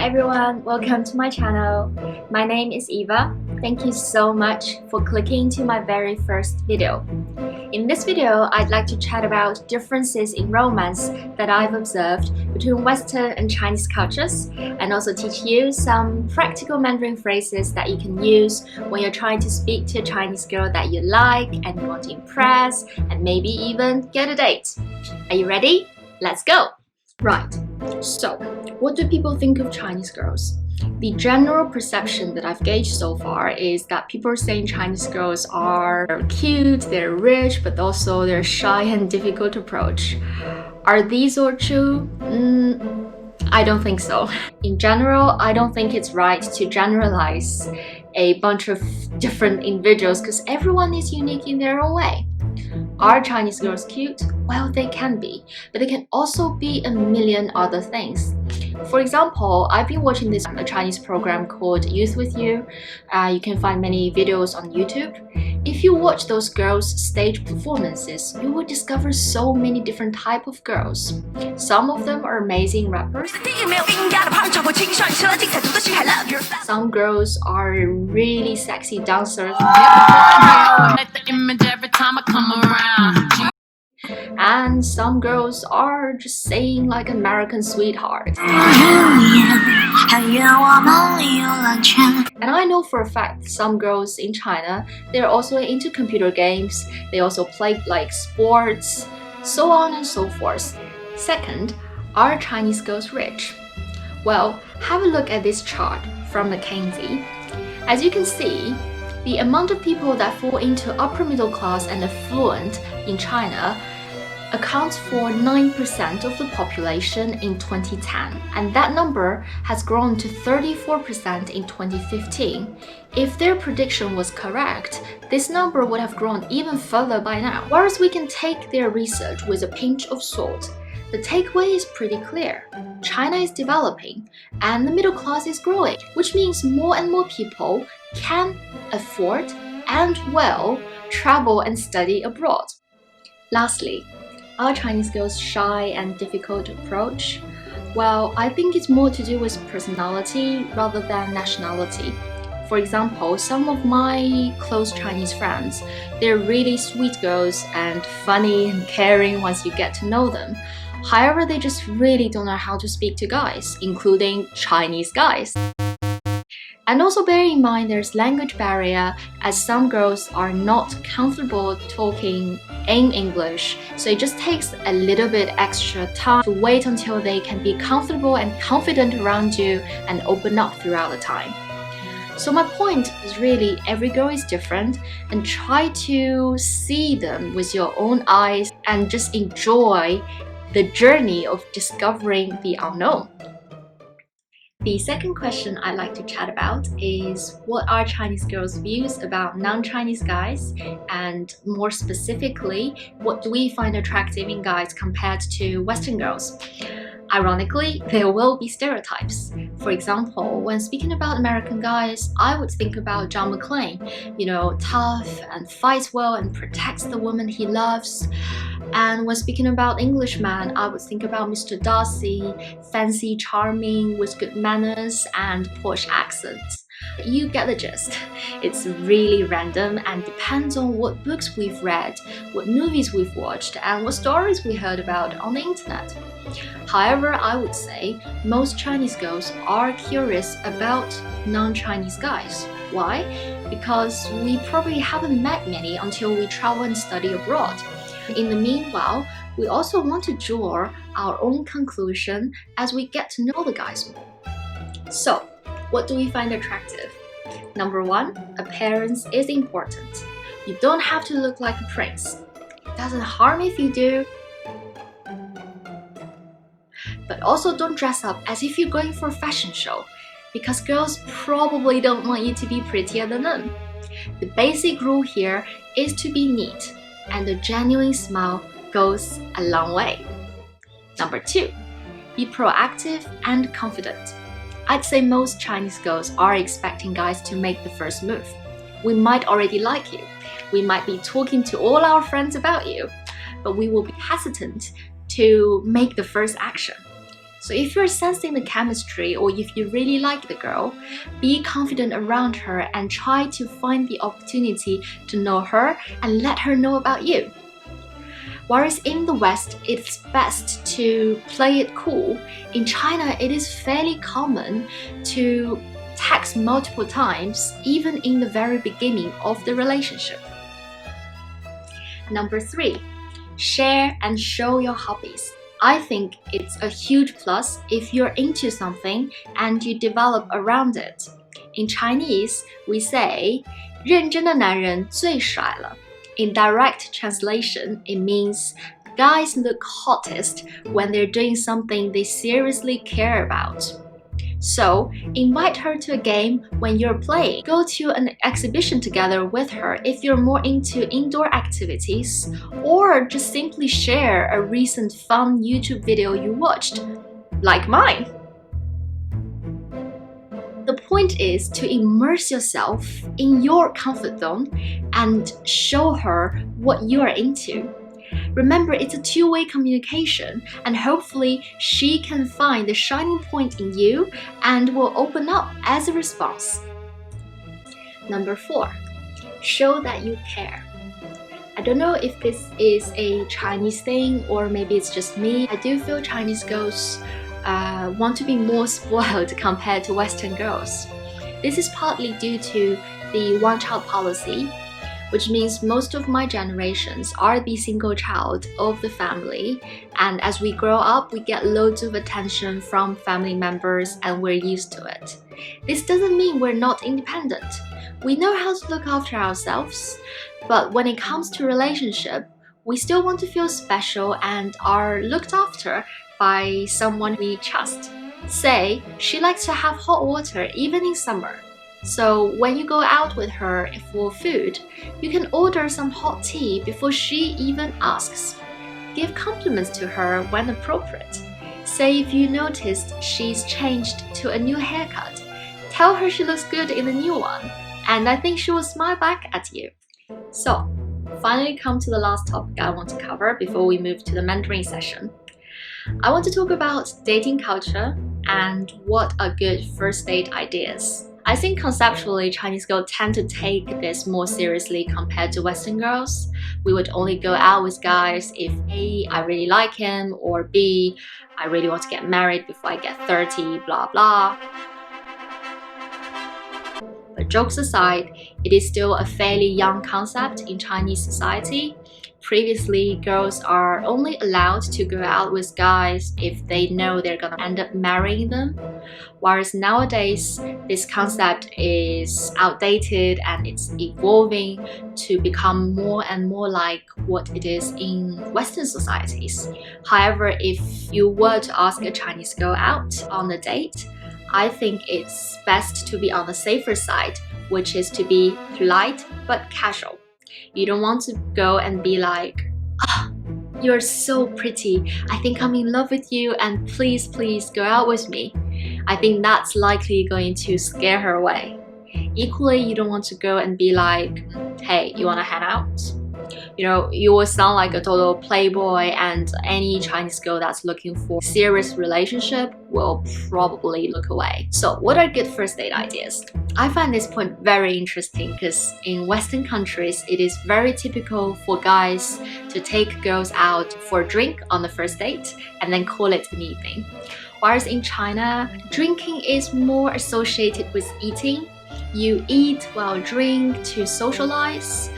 everyone, welcome to my channel. My name is Eva. Thank you so much for clicking to my very first video. In this video, I'd like to chat about differences in romance that I've observed between Western and Chinese cultures, and also teach you some practical Mandarin phrases that you can use when you're trying to speak to a Chinese girl that you like and you want to impress and maybe even get a date. Are you ready? Let's go! Right, so what do people think of Chinese girls? The general perception that I've gauged so far is that people are saying Chinese girls are cute, they're rich, but also they're shy and difficult to approach. Are these all true? I don't think so. In general, I don't think it's right to generalize a bunch of different individuals because everyone is unique in their own way. Are Chinese girls cute? Well, they can be, but they can also be a million other things. For example, I've been watching this Chinese program called Youth With You. You can find many videos on YouTube. If you watch those girls' stage performances, you will discover so many different types of girls. Some of them are amazing rappers. Some girls are really sexy dancers. And some girls are just saying like American sweetheart. And I know for a fact some girls in China, they're also into computer games, they also play like sports, so on and so forth. Second, are Chinese girls rich? Well, have a look at this chart from McKinsey. As you can see, the amount of people that fall into upper middle class and affluent in China accounts for 9% of the population in 2010, and that number has grown to 34% in 2015. If their prediction was correct, this number would have grown even further by now. Whereas we can take their research with a pinch of salt, the takeaway is pretty clear. China is developing and the middle class is growing, which means more and more people can afford and will travel and study abroad. Lastly, are Chinese girls shy and difficult to approach? Well, I think it's more to do with personality rather than nationality. For example, some of my close Chinese friends, they're really sweet girls and funny and caring once you get to know them. However, they just really don't know how to speak to guys, including Chinese guys. And also bear in mind there's language barrier, as some girls are not comfortable talking in English, so it just takes a little bit extra time to wait until they can be comfortable and confident around you and open up throughout the time. So my point is really every girl is different, and try to see them with your own eyes and just enjoy the journey of discovering the unknown. The second question I'd like to chat about is what are Chinese girls' views about non-Chinese guys, and more specifically, what do we find attractive in guys compared to Western girls? Ironically, there will be stereotypes. For example, when speaking about American guys, I would think about John McClane, tough and fights well and protects the woman he loves. And when speaking about Englishmen, I would think about Mr. Darcy, fancy, charming, with good manners and posh accents. You get the gist. It's really random and depends on what books we've read, what movies we've watched, and what stories we heard about on the internet. However, I would say most Chinese girls are curious about non-Chinese guys. Why? Because we probably haven't met many until we travel and study abroad. In the meanwhile, we also want to draw our own conclusion as we get to know the guys more. So, what do we find attractive? Number one, appearance is important. You don't have to look like a prince. It doesn't harm if you do. But also don't dress up as if you're going for a fashion show, because girls probably don't want you to be prettier than them. The basic rule here is to be neat, and a genuine smile goes a long way. Number two, be proactive and confident. I'd say most Chinese girls are expecting guys to make the first move. We might already like you. We might be talking to all our friends about you, but we will be hesitant to make the first action. So if you're sensing the chemistry or if you really like the girl, be confident around her and try to find the opportunity to know her and let her know about you. Whereas in the West, it's best to play it cool. In China, it is fairly common to text multiple times, even in the very beginning of the relationship. Number 3, share and show your hobbies. I think it's a huge plus if you're into something and you develop around it. In Chinese, we say 认真的男人最帅了. In direct translation, it means guys look hottest when they're doing something they seriously care about. So, invite her to a game when you're playing. Go to an exhibition together with her if you're more into indoor activities, or just simply share a recent fun YouTube video you watched, like mine. The point is to immerse yourself in your comfort zone and show her what you are into. Remember, it's a two-way communication, and hopefully she can find the shining point in you and will open up as a response. Number 4, show that you care. I don't know if this is a Chinese thing or maybe it's just me. I do feel Chinese girls want to be more spoiled compared to Western girls. This is partly due to the one-child policy, which means most of my generations are the single child of the family, and as we grow up, we get loads of attention from family members and we're used to it. This doesn't mean we're not independent. We know how to look after ourselves, but when it comes to relationship, we still want to feel special and are looked after by someone we trust. Say, she likes to have hot water even in summer. So when you go out with her for food, you can order some hot tea before she even asks. Give compliments to her when appropriate. Say if you noticed she's changed to a new haircut, tell her she looks good in the new one, and I think she will smile back at you. So, finally come to the last topic I want to cover before we move to the Mandarin session. I want to talk about dating culture and what are good first date ideas. I think conceptually, Chinese girls tend to take this more seriously compared to Western girls. We would only go out with guys if A, I really like him, or B, I really want to get married before I get 30, blah blah. But jokes aside, it is still a fairly young concept in Chinese society. Previously, girls are only allowed to go out with guys if they know they're gonna end up marrying them. Whereas nowadays, this concept is outdated and it's evolving to become more and more like what it is in Western societies. However, if you were to ask a Chinese girl out on a date, I think it's best to be on the safer side, which is to be polite but casual. You don't want to go and be like, "Oh, you're so pretty. I think I'm in love with you and please go out with me." I think that's likely going to scare her away. Equally, you don't want to go and be like, "Hey, you want to hang out?" You know, you will sound like a total playboy, and any Chinese girl that's looking for a serious relationship will probably look away. So what are good first date ideas? I find this point very interesting because in Western countries, it is very typical for guys to take girls out for a drink on the first date and then call it an evening. Whereas in China, drinking is more associated with eating. You eat while drink to socialize.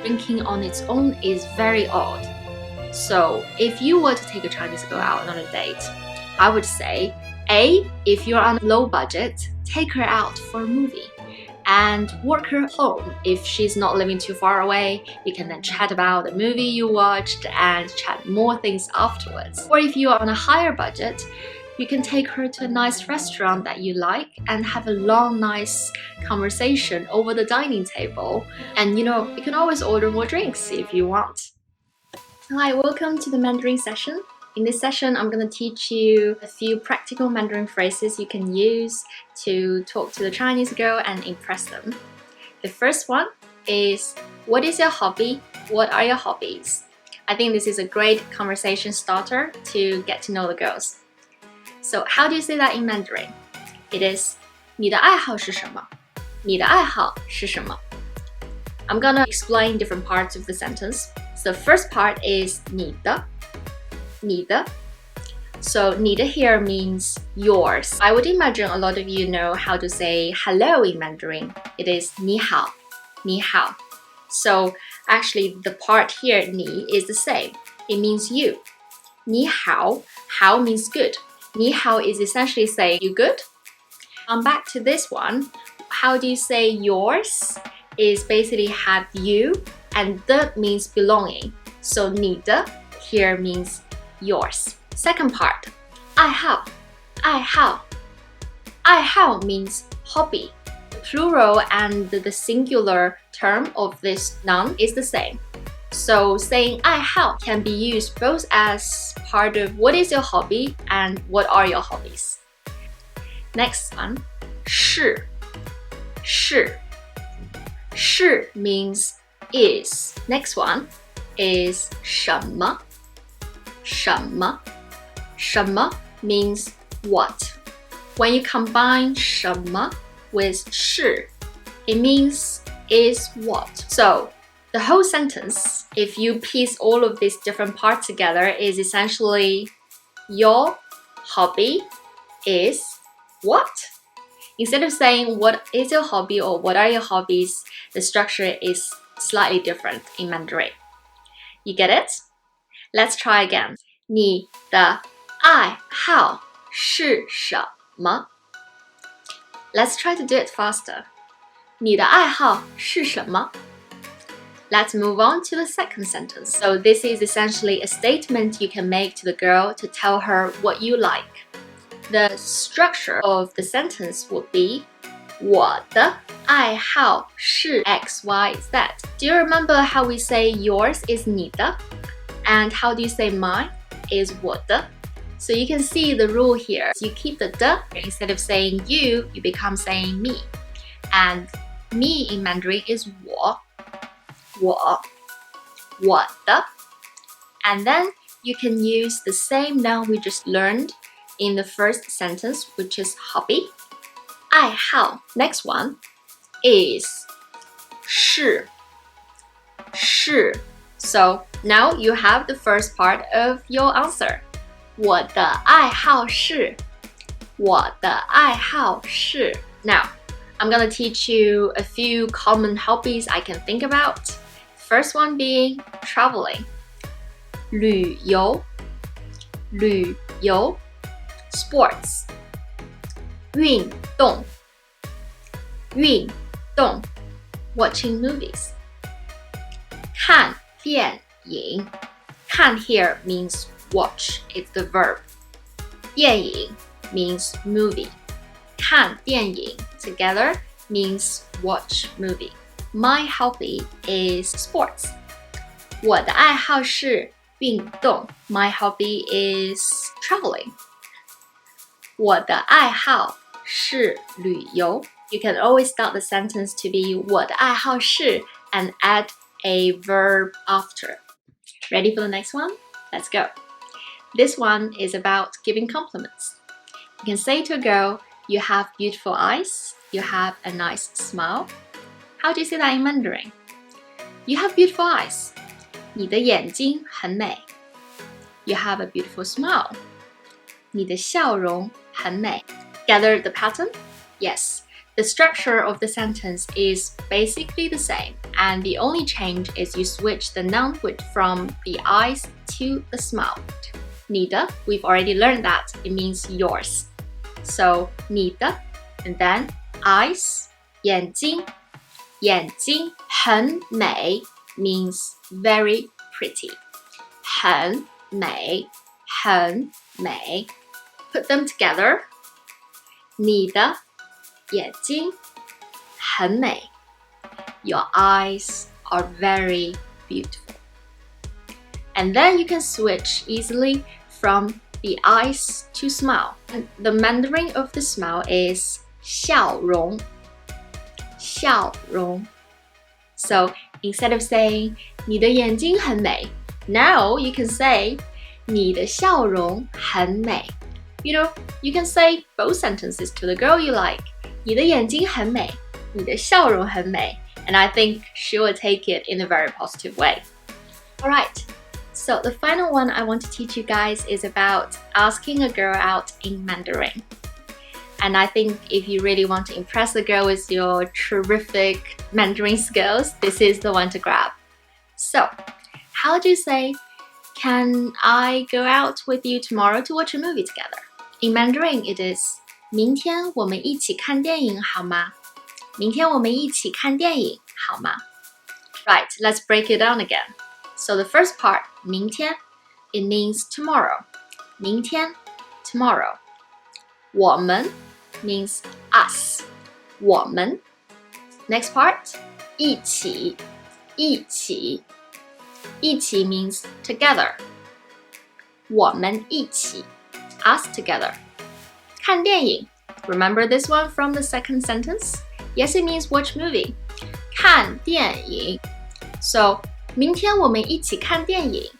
Drinking on its own is very odd. So if you were to take a Chinese girl out on a date, I would say, A, if you're on a low budget, take her out for a movie and work her home. If she's not living too far away, you can then chat about the movie you watched and chat more things afterwards. Or if you are on a higher budget, you can take her to a nice restaurant that you like and have a long, nice conversation over the dining table. And you know, you can always order more drinks if you want. Hi, welcome to the Mandarin session. In this session, I'm going to teach you a few practical Mandarin phrases you can use to talk to the Chinese girl and impress them. The first one is, what is your hobby? What are your hobbies? I think this is a great conversation starter to get to know the girls. So how do you say that in Mandarin? It is 你的爱好是什么?你的爱好是什么? I'm gonna explain different parts of the sentence. So the first part is 你的. So 你的 here means yours. I would imagine a lot of you know how to say hello in Mandarin. It is 你好,你好. So actually the part here 你 is the same. It means you. 你好, how means good. 你好 is essentially saying you good. Back to this one. How do you say yours? Is basically have you, and the means belonging. So 你的 here means yours. Second part, 爱好,爱好. 爱好 means hobby. The plural and the singular term of this noun is the same. So saying 爱好 can be used both as part of what is your hobby and what are your hobbies. Next one, 是,是. 是 means is. Next one is 什么,什么. 什么 means what. When you combine 什么 with 是, it means is what. So the whole sentence, if you piece all of these different parts together, is essentially your hobby is what? Instead of saying what is your hobby or what are your hobbies, the structure is slightly different in Mandarin. You get it? Let's try again. 你的爱好是什么? Let's try to do it faster. 你的爱好是什么? Let's move on to the second sentence. So this is essentially a statement you can make to the girl to tell her what you like. The structure of the sentence would be 我的爱好是 XYZ. Do you remember how we say yours is 你的? And how do you say mine is 我的? So you can see the rule here. You keep the 的 instead of saying you become saying me. And me in Mandarin is 我的. And then you can use the same noun we just learned in the first sentence, which is hobby. 爱好. Next one is 是. So now you have the first part of your answer. 我的爱好是. 我的爱好是. Now, I'm gonna teach you a few common hobbies I can think about. First one being traveling. 旅游. Sports. 运动. Watching movies. 看电影. 看 here means watch, it's the verb. 电影 means movie. 看电影 together means watch movie. My hobby is sports. 我的爱好是运动. My hobby is traveling. 我的爱好是旅游. You can always start the sentence to be 我的爱好是 and add a verb after. Ready for the next one? Let's go. This one is about giving compliments. You can say to a girl, you have beautiful eyes, you have a nice smile. How do you say that in Mandarin? You have beautiful eyes. 你的眼睛很美. You have a beautiful smile. 你的笑容很美. Gather the pattern? Yes. The structure of the sentence is basically the same, and the only change is you switch the noun with from the eyes to the smile. 你的, we've already learned that it means yours. So 你的, and then eyes, 眼睛很美 means very pretty. 很美 Put them together. 你的眼睛很美. Your eyes are very beautiful. And then you can switch easily from the eyes to smile. And the Mandarin of the smile is 笑容. So instead of saying 你的眼睛很美, now you can say 你的笑容很美. You can say both sentences to the girl you like. 你的眼睛很美，你的笑容很美. And I think she will take it in a very positive way. Alright, so the final one I want to teach you guys is about asking a girl out in Mandarin. And I think if you really want to impress the girl with your terrific Mandarin skills, this is the one to grab. So, how do you say, can I go out with you tomorrow to watch a movie together? In Mandarin, it is 明天我们一起看电影好吗？明天我们一起看电影好吗？ Right, let's break it down again. So the first part, 明天, it means tomorrow. 明天, tomorrow. 我们 means us. 我们. Next part, 一起. 一起. 一起 means together. 我们一起. Us together. 看电影. Remember this one from the second sentence? Yes, it means watch movie. 看电影. So, 明天我们一起看电影.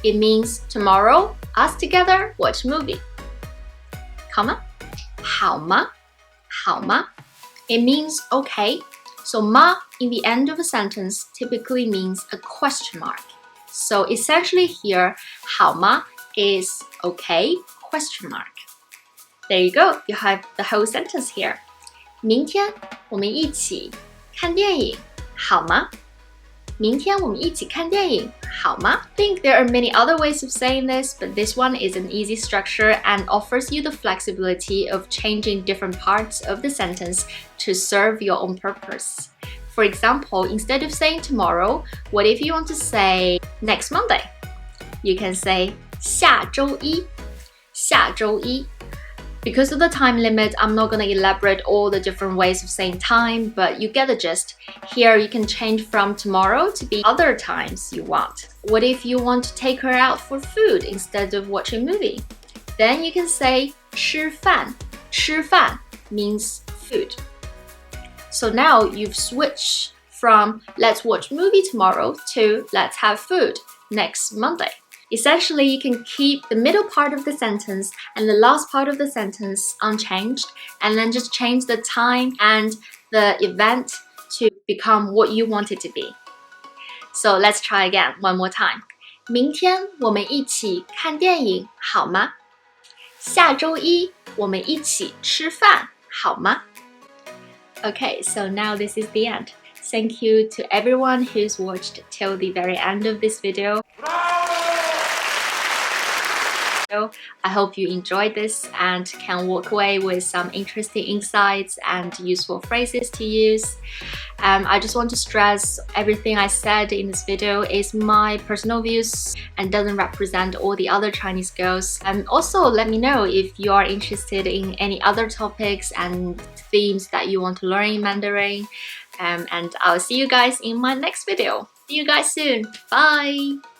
It means tomorrow, us together, watch movie. 好吗？好吗？好吗？ It means okay. So, 吗 in the end of a sentence typically means a question mark. So, essentially here, 好吗 is okay, question mark. There you go. You have the whole sentence here. 明天我们一起看电影好吗？明天我们一起看电影好吗？ I think there are many other ways of saying this, but this one is an easy structure and offers you the flexibility of changing different parts of the sentence to serve your own purpose. For example, instead of saying tomorrow, what if you want to say next Monday? You can say 下周一，下周一。Because of the time limit, I'm not going to elaborate all the different ways of saying time, but you get the gist. Here, you can change from tomorrow to be other times you want. What if you want to take her out for food instead of watching a movie? Then you can say 吃饭. 吃饭 means food. So now you've switched from let's watch a movie tomorrow to let's have food next Monday. Essentially, you can keep the middle part of the sentence and the last part of the sentence unchanged, and then just change the time and the event to become what you want it to be. So let's try again one more time. 明天我们一起看电影好吗？下周一我们一起吃饭好吗？ Okay, so now this is the end. Thank you to everyone who's watched till the very end of this video. I hope you enjoyed this and can walk away with some interesting insights and useful phrases to use. I just want to stress everything I said in this video is my personal views and doesn't represent all the other Chinese girls. Also, let me know if you are interested in any other topics and themes that you want to learn in Mandarin. And I'll see you guys in my next video. See you guys soon. Bye!